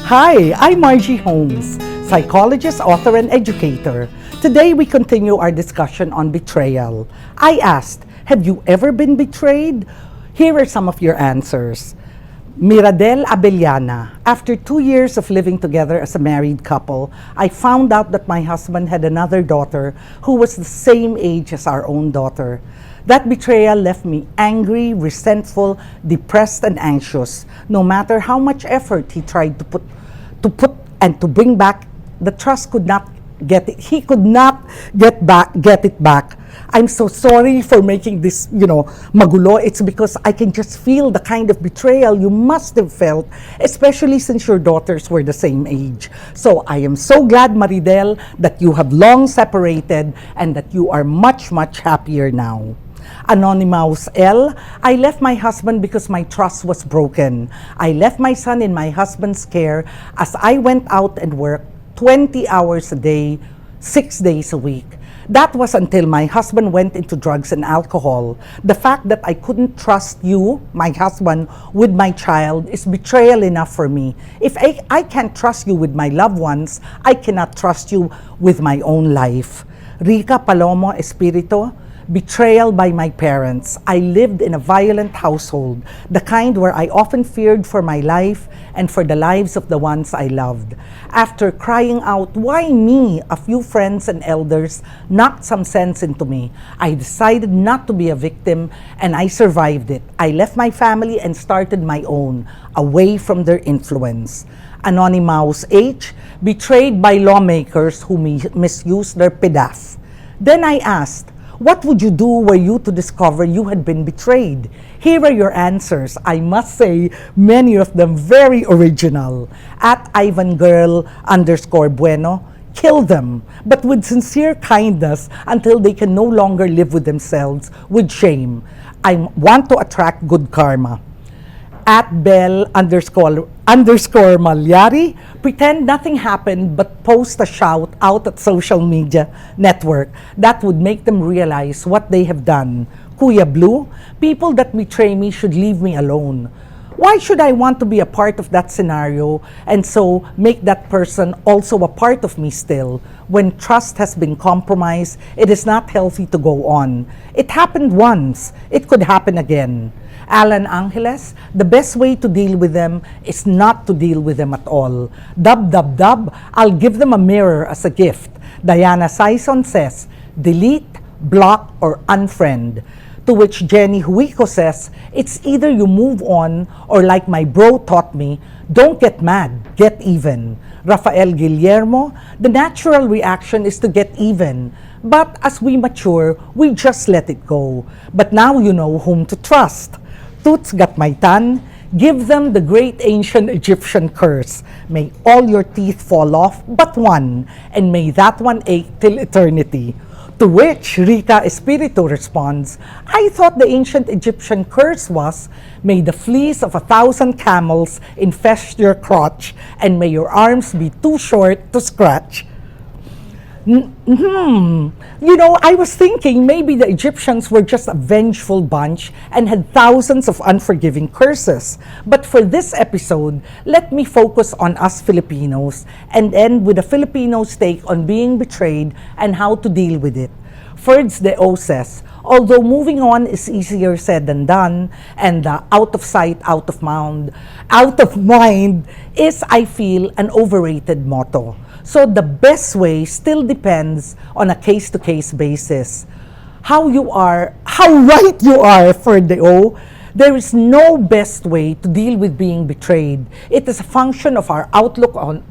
Hi, I'm Margie Holmes, psychologist, author, and educator. Today we continue our discussion on betrayal. I asked, have you ever been betrayed? Here are some of your answers. Miradel Abellana, after 2 years of living together as a married couple, I found out that my husband had another daughter who was the same age as our own daughter. That betrayal left me angry, resentful, depressed, and anxious. No matter how much effort he tried to put and to bring back, the trust could not get it. He could not get it back. I'm so sorry for making this, magulo. It's because I can just feel the kind of betrayal you must have felt, especially since your daughters were the same age. So I am so glad, Maridel, that you have long separated and that you are much, much happier now. Anonymous L, I left my husband because my trust was broken. I left my son in my husband's care as I went out and worked 20 hours a day, 6 days a week. That was until my husband went into drugs and alcohol. The fact that I couldn't trust you, my husband, with my child is betrayal enough for me. If I can't trust you with my loved ones, I cannot trust you with my own life. Rica Palomo Espirito, betrayal by my parents. I lived in a violent household, the kind where I often feared for my life and for the lives of the ones I loved. After crying out, "Why me?" a few friends and elders knocked some sense into me. I decided not to be a victim, and I survived it. I left my family and started my own, away from their influence. Anonymous H, betrayed by lawmakers who misused their PDAF. Then I asked, what would you do were you to discover you had been betrayed? Here are your answers. I must say, many of them very original. At @IvanGirl_Bueno, kill them, but with sincere kindness until they can no longer live with themselves with shame. I want to attract good karma. At Bell_Malyari, pretend nothing happened but post a shout out at social media network. That would make them realize what they have done. Kuya Blue, people that betray me should leave me alone. Why should I want to be a part of that scenario and so make that person also a part of me still? When trust has been compromised, it is not healthy to go on. It happened once. It could happen again. Alan Angeles, the best way to deal with them is not to deal with them at all. Dub, I'll give them a mirror as a gift. Diana Sison says, delete, block, or unfriend. To which Jenny Huico says, it's either you move on or like my bro taught me, don't get mad, get even. Rafael Guillermo, the natural reaction is to get even. But as we mature, we just let it go. But now you know whom to trust. Toots Gatmaitan, give them the great ancient Egyptian curse. May all your teeth fall off but one, and may that one ache till eternity. To which Rita Espirito responds, I thought the ancient Egyptian curse was, may the fleas of 1,000 camels infest your crotch, and may your arms be too short to scratch. I was thinking maybe the Egyptians were just a vengeful bunch and had thousands of unforgiving curses. But for this episode, let me focus on us Filipinos and end with a Filipino's take on being betrayed and how to deal with it. Ferds de O says, although moving on is easier said than done, and out of sight, out of mind is, I feel, an overrated motto. So the best way still depends on a case-to-case basis. How right you are, Ferdeo. There is no best way to deal with being betrayed. It is a function of our outlook on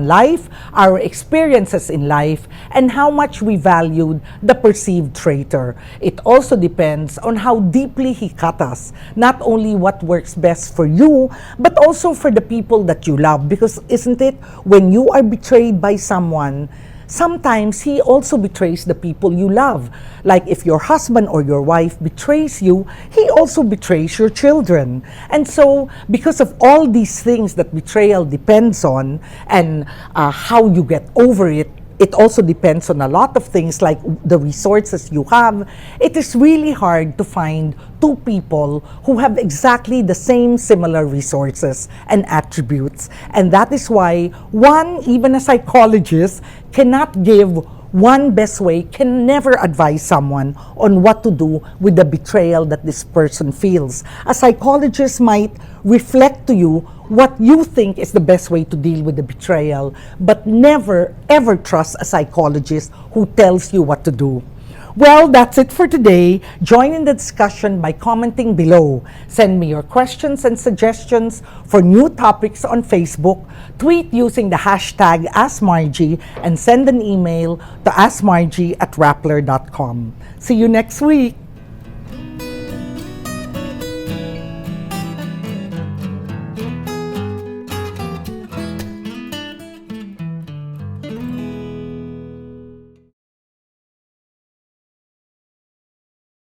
life, our experiences in life, and how much we valued the perceived traitor. It also depends on how deeply he cut us, not only what works best for you, but also for the people that you love. Because isn't it, when you are betrayed by someone, sometimes he also betrays the people you love. Like if your husband or your wife betrays you, he also betrays your children. And so, because of all these things that betrayal depends on and how you get over it, it also depends on a lot of things like the resources you have. It is really hard to find two people who have exactly the same similar resources and attributes. And that is why even a psychologist, cannot give one best way, can never advise someone on what to do with the betrayal that this person feels. A psychologist might reflect to you what you think is the best way to deal with the betrayal, but never ever trust a psychologist who tells you what to do. Well, that's it for today. Join in the discussion by commenting below. Send me your questions and suggestions for new topics on Facebook. Tweet using the hashtag AskMargie and send an email to askmargie@rappler.com. See you next week.